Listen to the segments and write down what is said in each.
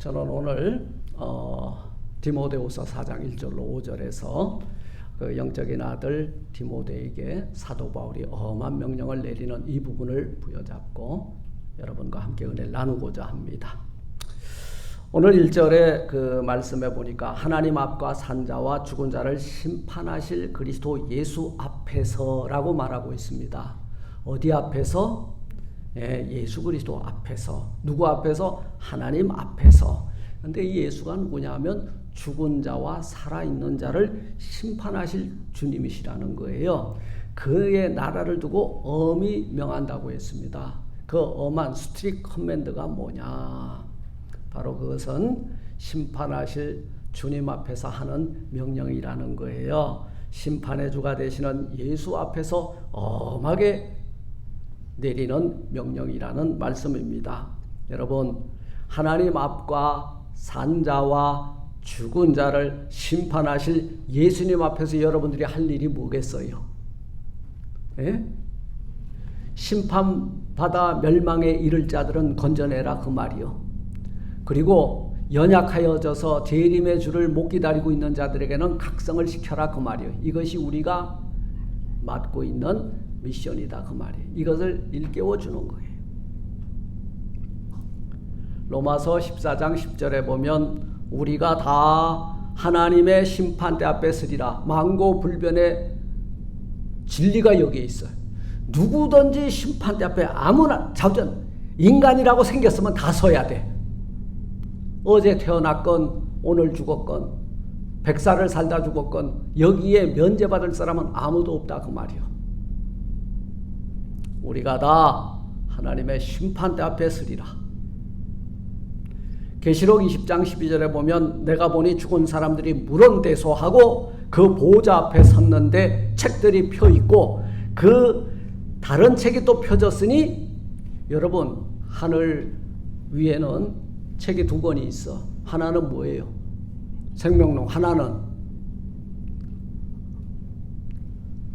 저는 오늘 디모데후서 4장 1절로 5절에서 그 영적인 아들 디모데에게 사도 바울이 엄한 명령을 내리는 이 부분을 부여잡고 여러분과 함께 은혜를 나누고자 합니다. 오늘 1절에 그 말씀해 보니까 하나님 앞과 산자와 죽은 자를 심판하실 그리스도 예수 앞에서라고 말하고 있습니다. 어디 앞에서? 예수 그리스도 앞에서. 누구 앞에서? 하나님 앞에서. 근데 이 예수가 누구냐면 죽은 자와 살아있는 자를 심판하실 주님이시라는 거예요. 그의 나라를 두고 엄히 명한다고 했습니다. 그 엄한 스트릭 커맨드가 뭐냐? 바로 그것은 심판하실 주님 앞에서 하는 명령이라는 거예요. 심판의 주가 되시는 예수 앞에서 엄하게 내리는 명령이라는 말씀입니다. 여러분, 하나님 앞과 산자와 죽은 자를 심판하실 예수님 앞에서 여러분들이 할 일이 뭐겠어요? 심판받아 멸망에 이를 자들은 건져내라 그 말이요. 그리고 연약하여져서 재림의 주를 못 기다리고 있는 자들에게는 각성을 시켜라 그 말이에요. 이것이 우리가 맡고 있는 미션이다 그 말이에요. 이것을 일깨워 주는 거예요. 로마서 14장 10절에 보면 우리가 다 하나님의 심판대 앞에 서리라. 만고불변의 진리가 여기에 있어요. 누구든지 심판대 앞에 아무나 자전 인간이라고 생겼으면 다 서야 돼. 어제 태어났건 오늘 죽었건 100살을 살다 죽었건 여기에 면제받을 사람은 아무도 없다 그 말이요. 우리가 다 하나님의 심판대 앞에 서리라. 계시록 20장 12절에 보면 내가 보니 죽은 사람들이 물은대소하고 그 보좌 앞에 섰는데 책들이 펴 있고 그 다른 책이 또 펴졌으니 여러분 하늘 위에는 책이 두 권이 있어. 하나는 뭐예요? 생명록. 하나는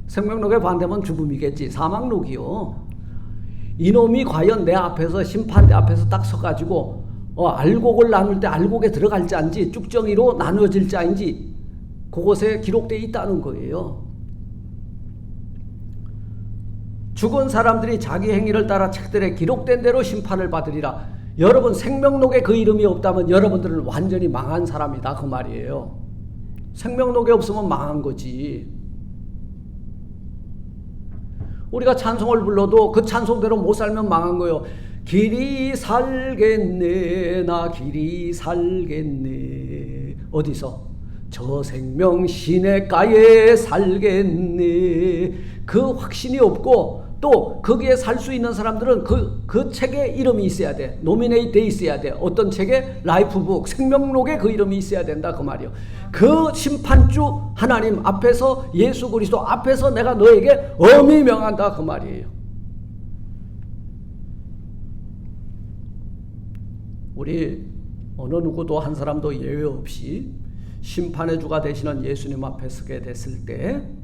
생명록의 반대면 죽음이겠지. 사망록이요. 이놈이 과연 내 앞에서 심판대 앞에서 딱 서가지고 알곡을 나눌 때 알곡에 들어갈 자인지 쭉정이로 나눠질 자인지 그곳에 기록되어 있다는 거예요. 죽은 사람들이 자기 행위를 따라 책들에 기록된 대로 심판을 받으리라. 여러분 생명록에 그 이름이 없다면 여러분들은 완전히 망한 사람이다 그 말이에요. 생명록에 없으면 망한 거지. 우리가 찬송을 불러도 그 찬송대로 못 살면 망한 거예요. 길이 살겠네 나 길이 살겠네. 어디서? 저 생명 시냇가에 살겠네. 그 확신이 없고 또 거기에 살 수 있는 사람들은 그 책에 이름이 있어야 돼. 노미네이트 돼 있어야 돼. 어떤 책에? 라이프북, 생명록에 그 이름이 있어야 된다 그 말이요. 그 심판주 하나님 앞에서 예수 그리스도 앞에서 내가 너에게 엄히 명한다 그 말이에요. 우리 어느 누구도 한 사람도 예외 없이 심판의 주가 되시는 예수님 앞에 서게 됐을 때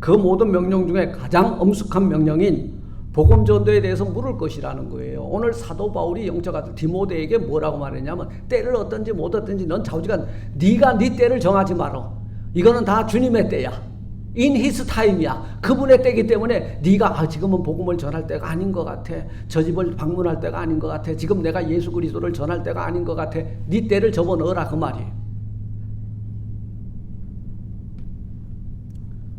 그 모든 명령 중에 가장 엄숙한 명령인 복음 전도에 대해서 물을 것이라는 거예요. 오늘 사도 바울이 영적 아들 디모데에게 뭐라고 말했냐면 때를 어떤지 못 어떤지 넌 좌우지간 네가 네 때를 정하지 마라. 이거는 다 주님의 때야. In his time이야. 그분의 때이기 때문에 네가 지금은 복음을 전할 때가 아닌 것 같아. 저 집을 방문할 때가 아닌 것 같아. 지금 내가 예수 그리스도를 전할 때가 아닌 것 같아. 네 때를 접어넣어라 그 말이에요.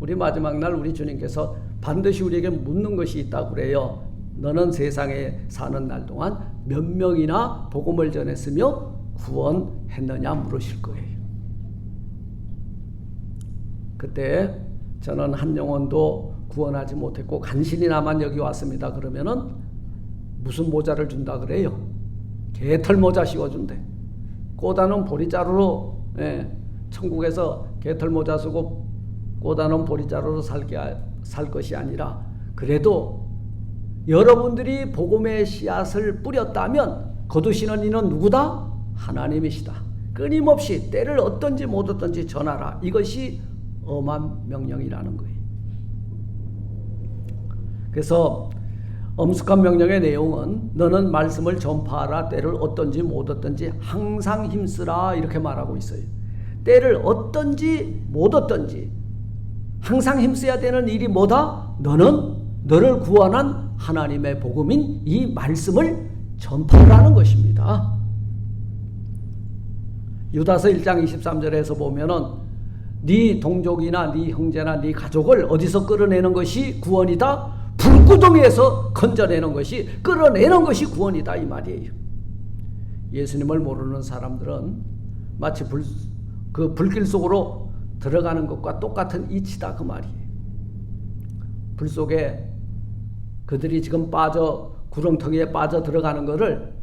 우리 마지막 날 우리 주님께서 반드시 우리에게 묻는 것이 있다고 그래요. 너는 세상에 사는 날 동안 몇 명이나 복음을 전했으며 구원했느냐 물으실 거예요. 그때 저는 한 영혼도 구원하지 못했고 간신히 나만 여기 왔습니다. 그러면은 무슨 모자를 준다 그래요? 개털 모자 씌워준대. 꼬다는 보리자루로 천국에서 개털 모자 쓰고 꼬다는 보리자루로 살 것이 아니라 그래도 여러분들이 복음의 씨앗을 뿌렸다면 거두시는 이는 누구다? 하나님이시다. 끊임없이 때를 어떤지 못 어떤지 전하라. 이것이 엄한 명령이라는 거예요. 그래서 엄숙한 명령의 내용은 너는 말씀을 전파하라. 때를 어떤지 못 어떤지 항상 힘쓰라. 이렇게 말하고 있어요. 때를 어떤지 못 어떤지 항상 힘써야 되는 일이 뭐다? 너는 너를 구원한 하나님의 복음인 이 말씀을 전파하라는 것입니다. 유다서 1장 23절에서 보면은 네 동족이나 네 형제나 네 가족을 어디서 끌어내는 것이 구원이다? 불구덩이에서 건져내는 것이, 끌어내는 것이 구원이다, 이 말이에요. 예수님을 모르는 사람들은 마치 불길 속으로 들어가는 것과 똑같은 이치다, 그 말이에요. 불 속에 그들이 지금 구렁텅이에 빠져 들어가는 것을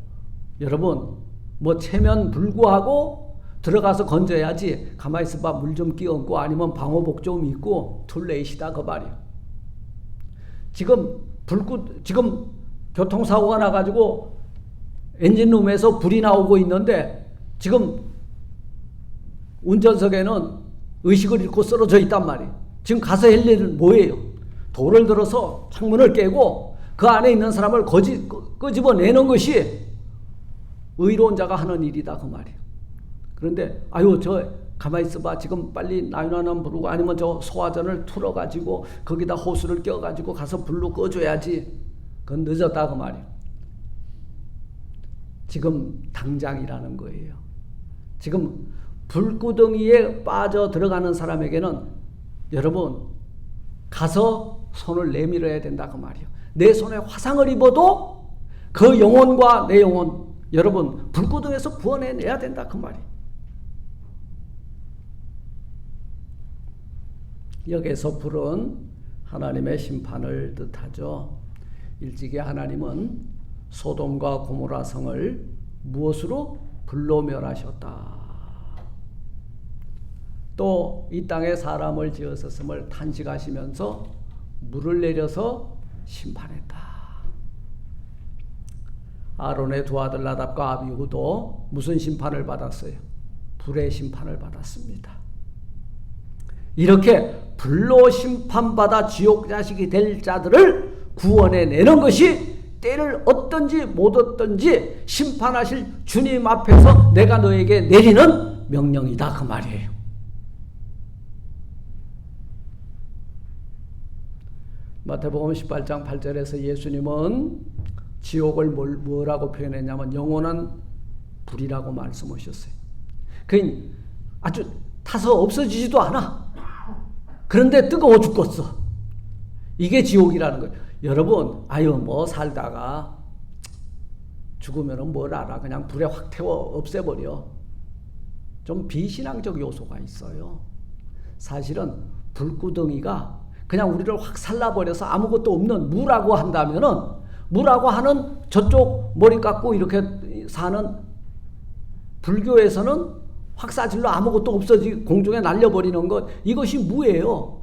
여러분 뭐 체면 불구하고 들어가서 건져야지, 가만히 있어봐 물 좀 끼얹고 아니면 방호복 좀 입고 툴레이시다, 그 말이에요. 지금 교통사고가 나가지고 엔진룸에서 불이 나오고 있는데 지금 운전석에는 의식을 잃고 쓰러져 있단 말이에요. 지금 가서 할 일은 뭐예요? 돌을 들어서 창문을 깨고 그 안에 있는 사람을 끄집어내는 것이 의로운 자가 하는 일이다, 그 말이에요. 그런데 가만히 있어봐, 지금 빨리 911 부르고 아니면 저 소화전을 틀어가지고 거기다 호스를 껴가지고 가서 불로 꺼줘야지. 그건 늦었다, 그 말이에요. 지금 당장이라는 거예요. 지금 불구덩이에 빠져 들어가는 사람에게는 여러분 가서 손을 내밀어야 된다, 그 말이에요. 내 손에 화상을 입어도 그 영혼과 내 영혼, 여러분 불구덩이에서 구원해내야 된다, 그 말이에요. 여기서 불은 하나님의 심판을 뜻하죠. 일찍이 하나님은 소돔과 고모라 성을 무엇으로? 불로 멸하셨다. 또 이 땅에 사람을 지으셨음을 탄식하시면서 물을 내려서 심판했다. 아론의 두 아들 나답과 아비후도 무슨 심판을 받았어요? 불의 심판을 받았습니다. 이렇게 불로 심판받아 지옥 자식이 될 자들을 구원해내는 것이 때를 어떤지 못 어떤지 심판하실 주님 앞에서 내가 너에게 내리는 명령이다, 그 말이에요. 마태복음 18장 8절에서 예수님은 지옥을 뭐라고 표현했냐면 영원한 불이라고 말씀하셨어요. 그러니까 아주 타서 없어지지도 않아. 그런데 뜨거워 죽겠어. 이게 지옥이라는 거예요. 여러분, 뭐 살다가 죽으면 뭘 알아. 그냥 불에 확 태워 없애버려. 좀 비신앙적 요소가 있어요. 사실은 불구덩이가 그냥 우리를 확 살라버려서 아무것도 없는 무라고 한다면은, 무라고 하는 저쪽 머리 깎고 이렇게 사는 불교에서는 확사질로 아무것도 없어지고 공중에 날려버리는 것, 이것이 무예요.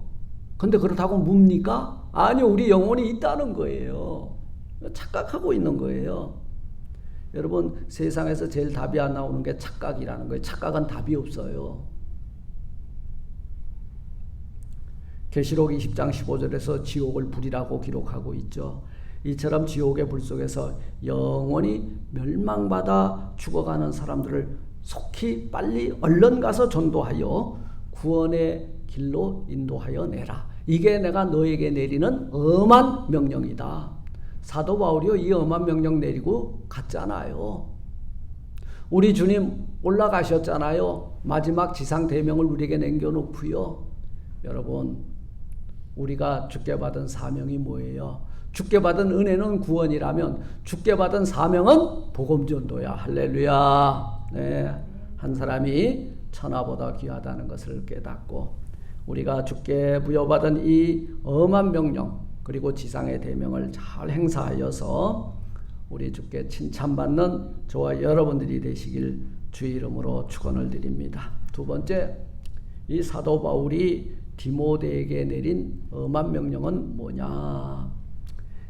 근데 그렇다고 뭡니까? 아니요, 우리 영혼이 있다는 거예요. 착각하고 있는 거예요. 여러분, 세상에서 제일 답이 안 나오는 게 착각이라는 거예요. 착각은 답이 없어요. 계시록 20장 15절에서 지옥을 불이라고 기록하고 있죠. 이처럼 지옥의 불 속에서 영원히 멸망받아 죽어가는 사람들을 속히 빨리 얼른 가서 전도하여 구원의 길로 인도하여 내라. 이게 내가 너에게 내리는 엄한 명령이다. 사도 바울이요, 이 엄한 명령 내리고 갔잖아요. 우리 주님 올라가셨잖아요. 마지막 지상 대명을 우리에게 남겨놓고요. 여러분, 우리가 주께 받은 사명이 뭐예요? 주께 받은 은혜는 구원이라면 주께 받은 사명은 복음 전도야. 할렐루야. 네, 한 사람이 천하보다 귀하다는 것을 깨닫고 우리가 주께 부여받은 이 엄한 명령 그리고 지상의 대명을 잘 행사하여서 우리 주께 칭찬받는 저와 여러분들이 되시길 주의 이름으로 축원을 드립니다. 두 번째, 이 사도 바울이 디모데에게 내린 엄한 명령은 뭐냐?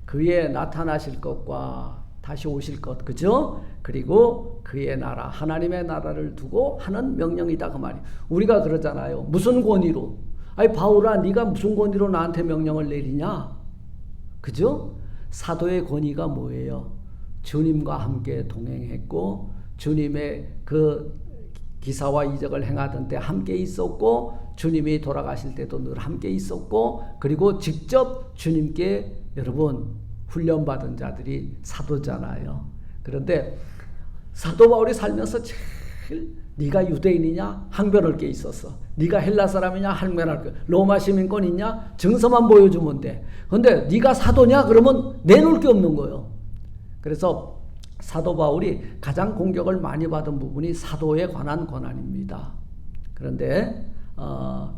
그의 나타나실 것과 다시 오실 것, 그죠? 그리고 그의 나라, 하나님의 나라를 두고 하는 명령이다, 그 말이에요. 우리가 그러잖아요. 무슨 권위로? 아니 바울아, 네가 무슨 권위로 나한테 명령을 내리냐? 그죠? 사도의 권위가 뭐예요? 주님과 함께 동행했고 주님의 그 기사와 이적을 행하던 때 함께 있었고 주님이 돌아가실 때도 늘 함께 있었고 그리고 직접 주님께 여러분 훈련받은 자들이 사도잖아요. 그런데 사도 바울이 살면서 제일 네가 유대인이냐? 항변할 게 있었어. 네가 헬라 사람이냐? 항변할 게. 로마 시민권 있냐? 증서만 보여주면 돼. 근데 네가 사도냐? 그러면 내놓을 게 없는 거예요. 그래서 사도 바울이 가장 공격을 많이 받은 부분이 사도에 관한 권한입니다. 그런데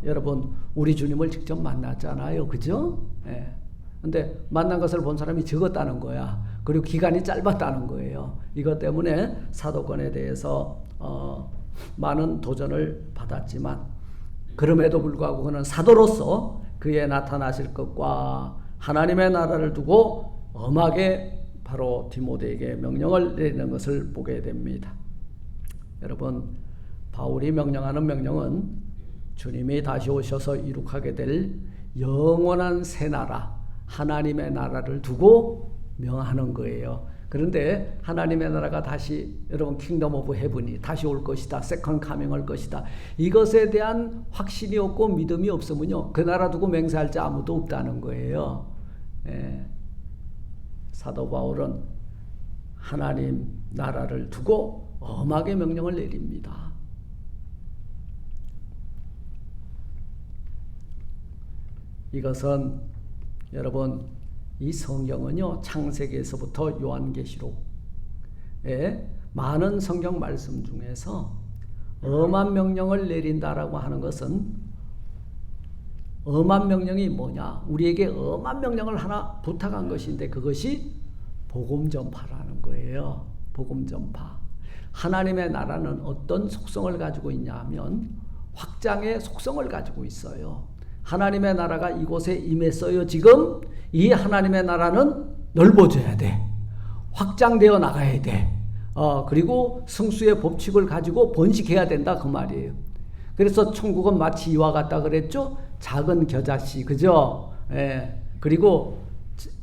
여러분 우리 주님을 직접 만났잖아요. 그죠? 예. 근데 만난 것을 본 사람이 적었다는 거야. 그리고 기간이 짧았다는 거예요. 이것 때문에 사도권에 대해서 많은 도전을 받았지만 그럼에도 불구하고 그는 사도로서 그의 나타나실 것과 하나님의 나라를 두고 엄하게 바로 디모데에게 명령을 내리는 것을 보게 됩니다. 여러분 바울이 명령하는 명령은 주님이 다시 오셔서 이룩하게 될 영원한 새 나라 하나님의 나라를 두고 명하는 거예요. 그런데 하나님의 나라가 다시 여러분 킹덤 오브 헤븐이 다시 올 것이다. 세컨 카밍 할 것이다. 이것에 대한 확신이 없고 믿음이 없으면요. 그 나라 두고 맹세할 자 아무도 없다는 거예요. 예. 사도 바울은 하나님 나라를 두고 엄하게 명령을 내립니다. 이것은 여러분 이 성경은요 창세기에서부터 요한계시록에 많은 성경 말씀 중에서 엄한 명령을 내린다라고 하는 것은 엄한 명령이 뭐냐? 우리에게 엄한 명령을 하나 부탁한 것인데 그것이 복음 전파라는 거예요. 복음 전파. 하나님의 나라는 어떤 속성을 가지고 있냐 하면 확장의 속성을 가지고 있어요. 하나님의 나라가 이곳에 임했어요. 지금 이 하나님의 나라는 넓어져야 돼. 확장되어 나가야 돼. 그리고 성수의 법칙을 가지고 번식해야 된다 그 말이에요. 그래서 천국은 마치 이와 같다 그랬죠. 작은 겨자씨, 그죠? 예. 그리고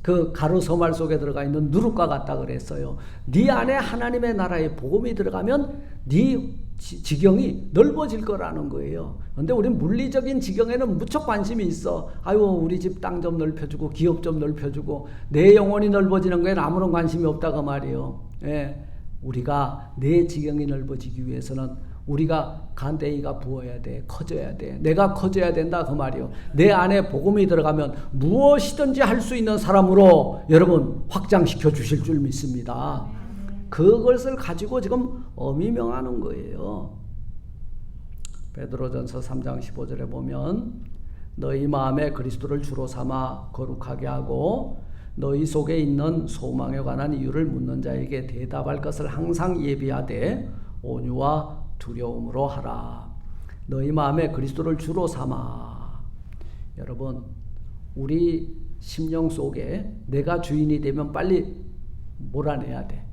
그 가루 서말 속에 들어가 있는 누룩과 같다 그랬어요. 네 안에 하나님의 나라의 복음이 들어가면 네 지경이 넓어질 거라는 거예요. 그런데 우리는 물리적인 지경에는 무척 관심이 있어. 아유 우리 집 땅 좀 넓혀주고 기업 좀 넓혀주고 내 영혼이 넓어지는 거에는 아무런 관심이 없다고 말이에요. 예. 우리가 내 지경이 넓어지기 위해서는 우리가 간대기가 부어야 돼. 커져야 돼. 내가 커져야 된다 그 말이요. 내 안에 복음이 들어가면 무엇이든지 할 수 있는 사람으로 여러분 확장시켜 주실 줄 믿습니다. 그것을 가지고 지금 엄히 명하는 거예요. 베드로전서 3장 15절에 보면 너희 마음에 그리스도를 주로 삼아 거룩하게 하고 너희 속에 있는 소망에 관한 이유를 묻는 자에게 대답할 것을 항상 예비하되 온유와 두려움으로 하라. 너희 마음에 그리스도를 주로 삼아. 여러분 우리 심령 속에 내가 주인이 되면 빨리 몰아내야 돼.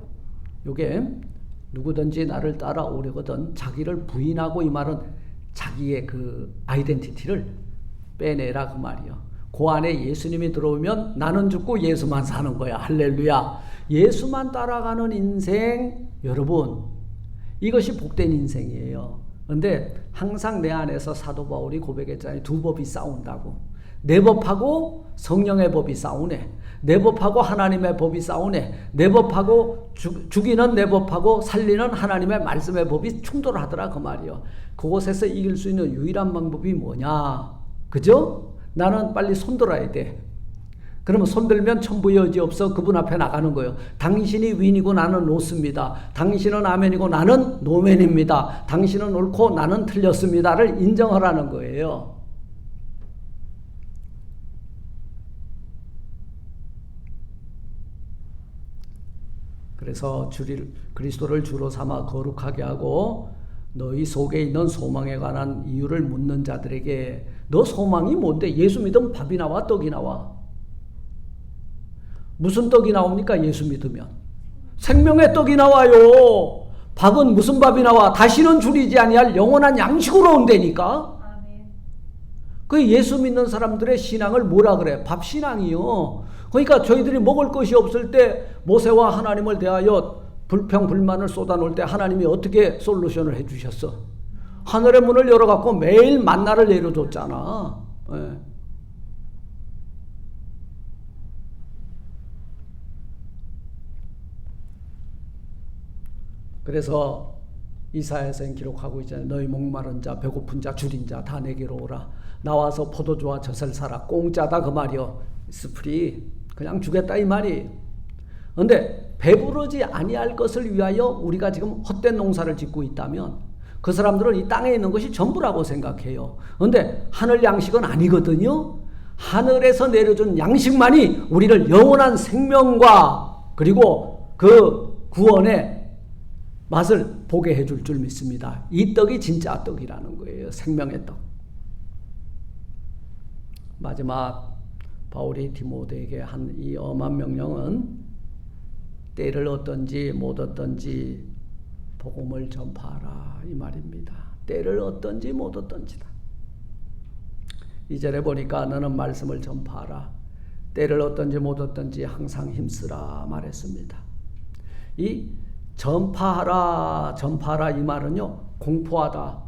요게 누구든지 나를 따라오려거든 자기를 부인하고, 이 말은 자기의 그 아이덴티티를 빼내라 그 말이요. 그 안에 예수님이 들어오면 나는 죽고 예수만 사는 거야. 할렐루야. 예수만 따라가는 인생, 여러분 이것이 복된 인생이에요. 그런데 항상 내 안에서 사도 바울이 고백했잖아요. 두 법이 싸운다고. 내 법하고 성령의 법이 싸우네. 내 법하고 하나님의 법이 싸우네. 내 법하고 죽이는 내 법하고 살리는 하나님의 말씀의 법이 충돌하더라 그 말이요. 그곳에서 이길 수 있는 유일한 방법이 뭐냐? 그죠? 나는 빨리 손들어야 돼. 그러면 손들면 천부의 여지 없어 그분 앞에 나가는 거예요. 당신이 윈이고 나는 로스입니다. 당신은 아멘이고 나는 노멘입니다. 당신은 옳고 나는 틀렸습니다를 인정하라는 거예요. 그래서 그리스도를 주로 삼아 거룩하게 하고 너희 속에 있는 소망에 관한 이유를 묻는 자들에게, 너 소망이 뭔데? 예수 믿으면 밥이 나와 떡이 나와? 무슨 떡이 나옵니까? 예수 믿으면 생명의 떡이 나와요. 밥은 무슨 밥이 나와? 다시는 줄이지 아니할 영원한 양식으로 온다니까. 그 예수 믿는 사람들의 신앙을 뭐라 그래? 밥신앙이요. 그러니까 저희들이 먹을 것이 없을 때 모세와 하나님을 대하여 불평 불만을 쏟아놓을 때 하나님이 어떻게 솔루션을 해주셨어? 하늘의 문을 열어갖고 매일 만나를 내려줬잖아. 예. 그래서 이사야서는 기록하고 있잖아요. 너희 목마른 자, 배고픈 자, 줄인 자 다 내게로 오라. 나와서 포도주와 젖을 사라. 공짜다 그 말이요. 스프리. 그냥 주겠다 이 말이. 그런데 배부르지 아니할 것을 위하여 우리가 지금 헛된 농사를 짓고 있다면 그 사람들은 이 땅에 있는 것이 전부라고 생각해요. 그런데 하늘 양식은 아니거든요. 하늘에서 내려준 양식만이 우리를 영원한 생명과 그리고 그 구원의 맛을 보게 해줄 줄 믿습니다. 이 떡이 진짜 떡이라는 거예요. 생명의 떡. 마지막 바울이 디모데에게 한 이 엄한 명령은 때를 얻든지 못 얻든지 복음을 전파하라 이 말입니다. 때를 얻든지 못 얻든지다. 2절에 보니까 너는 말씀을 전파하라. 때를 얻든지 못 얻든지 항상 힘쓰라 말했습니다. 이 전파하라 이 말은요, 공포하다,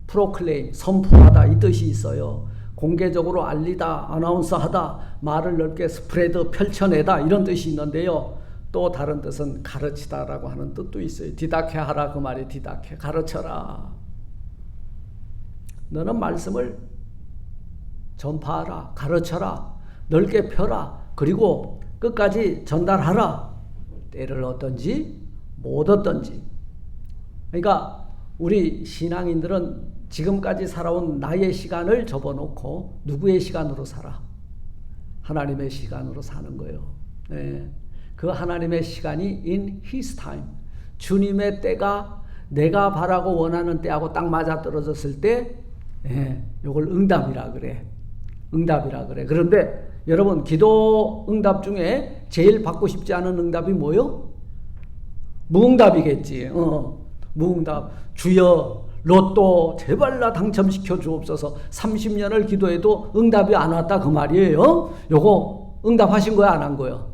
프로클레임, 선포하다 이 뜻이 있어요. 공개적으로 알리다, 아나운서하다, 말을 넓게 스프레드, 펼쳐내다 이런 뜻이 있는데요. 또 다른 뜻은 가르치다라고 하는 뜻도 있어요. 디다케하라 그 말이 디다케, 가르쳐라. 너는 말씀을 전파하라, 가르쳐라, 넓게 펴라, 그리고 끝까지 전달하라. 때를 얻든지 못 얻든지. 그러니까 우리 신앙인들은 지금까지 살아온 나의 시간을 접어놓고 누구의 시간으로 살아? 하나님의 시간으로 사는 거예요. 네. 그 하나님의 시간이 in His time. 주님의 때가 내가 바라고 원하는 때하고 딱 맞아떨어졌을 때 이걸 응답이라 그래. 응답이라 그래. 그런데 여러분 기도 응답 중에 제일 받고 싶지 않은 응답이 뭐요? 무응답이겠지. 무응답. 주여 로또 제발 나 당첨시켜 주옵소서. 30년을 기도해도 응답이 안 왔다 그 말이에요. 요거 응답하신 거야 안 한 거야?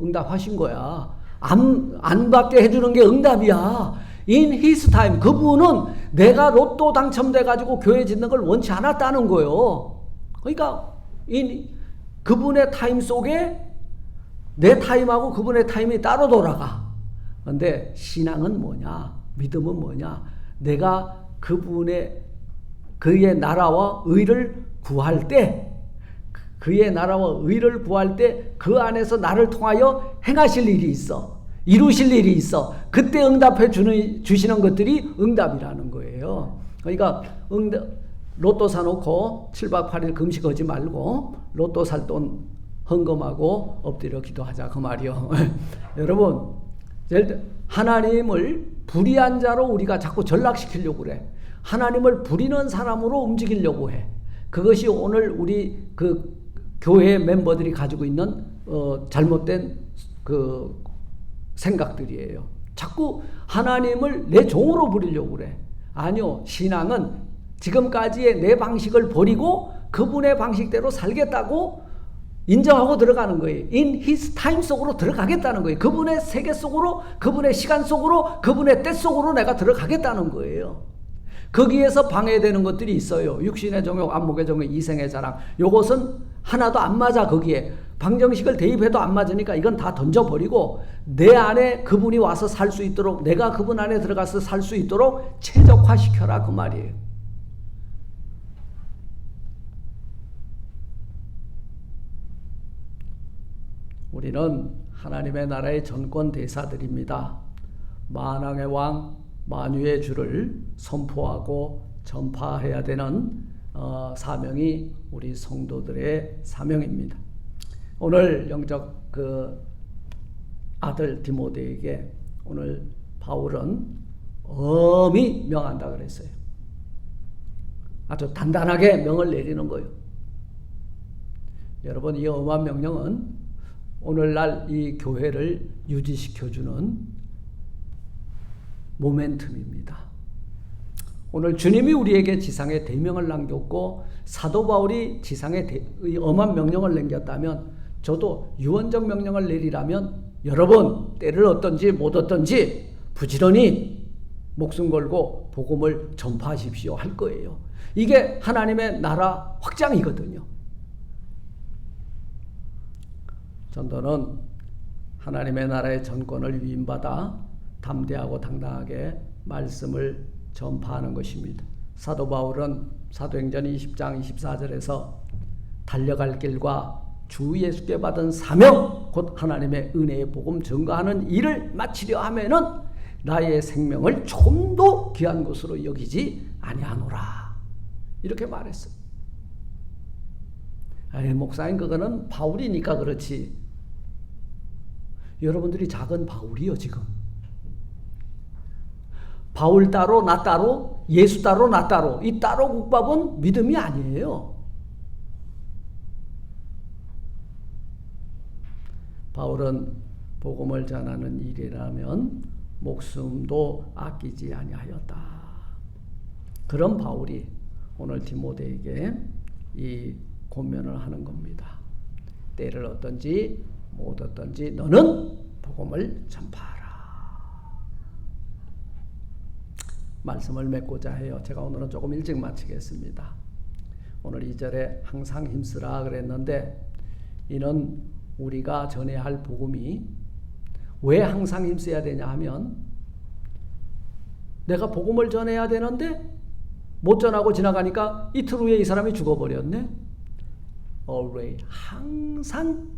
응답하신 거야. 안 받게 해주는 게 응답이야. In His time. 그분은 내가 로또 당첨돼가지고 교회 짓는 걸 원치 않았다는 거예요. 그러니까 그분의 타임 속에 내 타임하고 그분의 타임이 따로 돌아가. 그런데 신앙은 뭐냐? 믿음은 뭐냐? 내가 그의 나라와 의를 구할 때, 그의 나라와 의를 구할 때 그 안에서 나를 통하여 행하실 일이 있어. 이루실 일이 있어. 그때 응답해 주시는 것들이 응답이라는 거예요. 그러니까 로또 사놓고 7박 8일 금식하지 말고 로또 살 돈 헌금하고 엎드려 기도하자 그 말이요. 여러분 하나님을 불의한 자로 우리가 자꾸 전락시키려고 그래. 하나님을 부리는 사람으로 움직이려고 해. 그것이 오늘 우리 그 교회 멤버들이 가지고 있는 잘못된 그 생각들이에요. 자꾸 하나님을 내 종으로 부리려고 그래. 아니요. 신앙은 지금까지의 내 방식을 버리고 그분의 방식대로 살겠다고 인정하고 들어가는 거예요. In His time 속으로 들어가겠다는 거예요. 그분의 세계 속으로, 그분의 시간 속으로, 그분의 때 속으로 내가 들어가겠다는 거예요. 거기에서 방해되는 것들이 있어요. 육신의 정욕, 안목의 정욕, 이생의 자랑. 요것은 하나도 안 맞아. 거기에 방정식을 대입해도 안 맞으니까 이건 다 던져버리고 내 안에 그분이 와서 살 수 있도록, 내가 그분 안에 들어가서 살 수 있도록 최적화시켜라 그 말이에요. 우리는 하나님의 나라의 전권 대사들입니다. 만왕의 왕, 만유의 주를 선포하고 전파해야 되는 사명이 우리 성도들의 사명입니다. 오늘 영적 그 아들 디모데에게 오늘 바울은 엄히 명한다 그랬어요. 아주 단단하게 명을 내리는 거예요. 여러분 이 엄한 명령은 오늘날 이 교회를 유지시켜주는 모멘텀입니다. 오늘 주님이 우리에게 지상의 대명을 남겼고 사도 바울이 지상의 엄한 명령을 남겼다면 저도 유언적 명령을 내리라면 여러분 때를 얻든지 못 얻든지 부지런히 목숨 걸고 복음을 전파하십시오 할 거예요. 이게 하나님의 나라 확장이거든요. 전도는 하나님의 나라의 전권을 위임받아 담대하고 당당하게 말씀을 전파하는 것입니다. 사도 바울은 사도행전 20장 24절에서 달려갈 길과 주 예수께 받은 사명 곧 하나님의 은혜의 복음 전가하는 일을 마치려 하면은 나의 생명을 조금도 귀한 것으로 여기지 아니하노라 이렇게 말했어요. 목사님 그거는 바울이니까 그렇지 여러분들이 작은 바울이요 지금. 바울 따로 나 따로 예수 따로 나 따로 이 따로 국밥은 믿음이 아니에요. 바울은 복음을 전하는 일이라면 목숨도 아끼지 아니하였다. 그런 바울이 오늘 디모데에게 이 권면을 하는 겁니다. 때를 얻든지 못 얻든지 너는 복음을 전파하라. 말씀을 맺고자 해요. 제가 오늘은 조금 일찍 마치겠습니다. 오늘 2절에 항상 힘쓰라 그랬는데 이는 우리가 전해야 할 복음이 왜 항상 힘써야 되냐 하면 내가 복음을 전해야 되는데 못 전하고 지나가니까 이틀 후에 이 사람이 죽어버렸네. Always 항상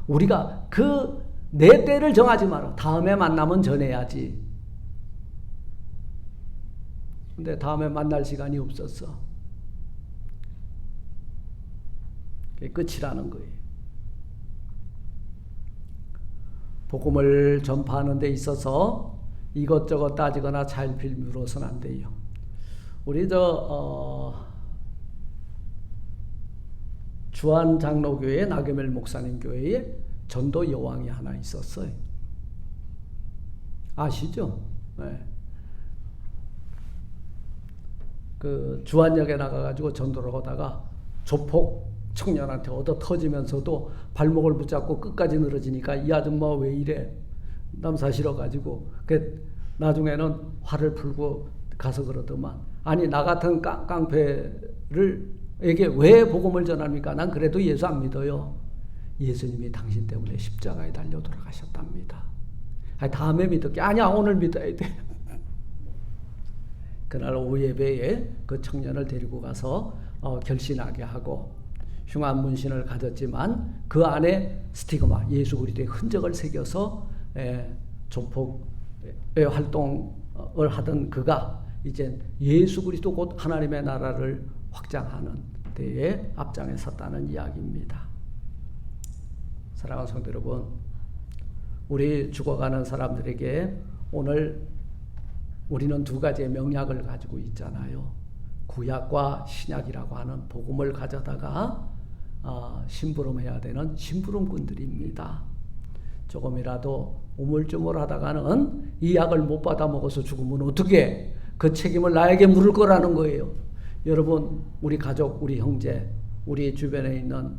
우리가 그 내 때를 정하지 마라. 다음에 만나면 전해야지. 근데 다음에 만날 시간이 없었어. 그게 끝이라는 거예요. 복음을 전파하는 데 있어서 이것저것 따지거나 차일피일 미뤄서는 안 돼요. 우리 주안장로교회 나경일 목사님 교회에 전도 여왕이 하나 있었어요. 아시죠? 네. 그 주안역에 나가가지고 전도를 하다가 조폭 청년한테 얻어 터지면서도 발목을 붙잡고 끝까지 늘어지니까 이 아줌마 왜 이래? 남사 싫어가지고 그 나중에는 화를 풀고 가서 그러더만 아니 나 같은 깡패를 에게 왜 복음을 전합니까? 난 그래도 예수 안 믿어요. 예수님이 당신 때문에 십자가에 달려 돌아가셨답니다. 아니, 다음에 믿을게. 아니야 오늘 믿어야 돼. 그날 오후 예배에 그 청년을 데리고 가서 결신하게 하고 흉한 문신을 가졌지만 그 안에 스티그마 예수 그리스도의 흔적을 새겨서 조폭의 활동을 하던 그가 이제 예수 그리스도 곧 하나님의 나라를 확장하는 데에 앞장에 섰다는 이야기입니다. 사랑하는 성도 여러분, 우리 죽어가는 사람들에게 오늘 우리는 두 가지의 명약을 가지고 있잖아요. 구약과 신약이라고 하는 복음을 가져다가 심부름해야 되는 심부름꾼들입니다. 조금이라도 우물쭈물하다가는 이 약을 못 받아 먹어서 죽으면 어떻게 그 책임을 나에게 물을 거라는 거예요. 여러분, 우리 가족, 우리 형제, 우리 주변에 있는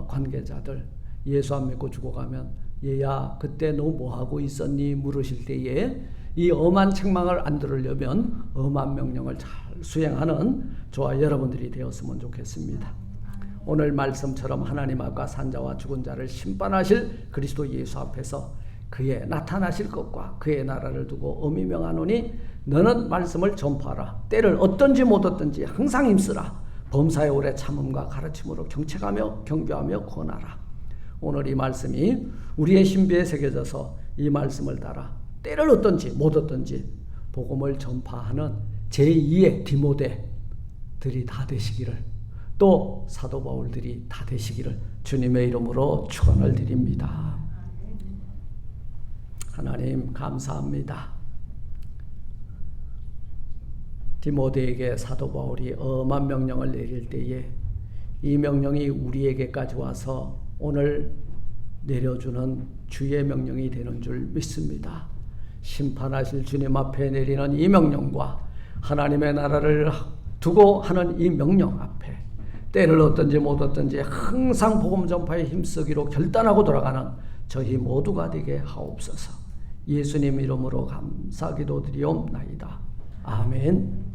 관계자들 예수 안 믿고 죽어가면 얘야 그때 너 뭐하고 있었니 물으실 때에 이 엄한 책망을 안 들으려면 엄한 명령을 잘 수행하는 저와 여러분들이 되었으면 좋겠습니다. 오늘 말씀처럼 하나님 앞과 산자와 죽은 자를 심판하실 그리스도 예수 앞에서 그의 나타나실 것과 그의 나라를 두고 엄히 명하노니 너는 말씀을 전파하라. 때를 얻든지 못 얻든지 항상 힘쓰라. 범사에 오래 참음과 가르침으로 경책하며 경배하며 권하라. 오늘 이 말씀이 우리의 신비에 새겨져서 이 말씀을 따라 때를 얻든지 못 얻든지 복음을 전파하는 제2의 디모데들이 다 되시기를 또 사도 바울들이 다 되시기를 주님의 이름으로 축원을 드립니다. 하나님 감사합니다. 디모데에게 사도 바울이 엄한 명령을 내릴 때에 이 명령이 우리에게까지 와서 오늘 내려주는 주의 명령이 되는 줄 믿습니다. 심판하실 주님 앞에 내리는 이 명령과 하나님의 나라를 두고 하는 이 명령 앞에 때를 얻든지 못 얻든지 항상 복음 전파에 힘쓰기로 결단하고 돌아가는 저희 모두가 되게 하옵소서. 예수님 이름으로 감사 기도드리옵나이다. 아멘.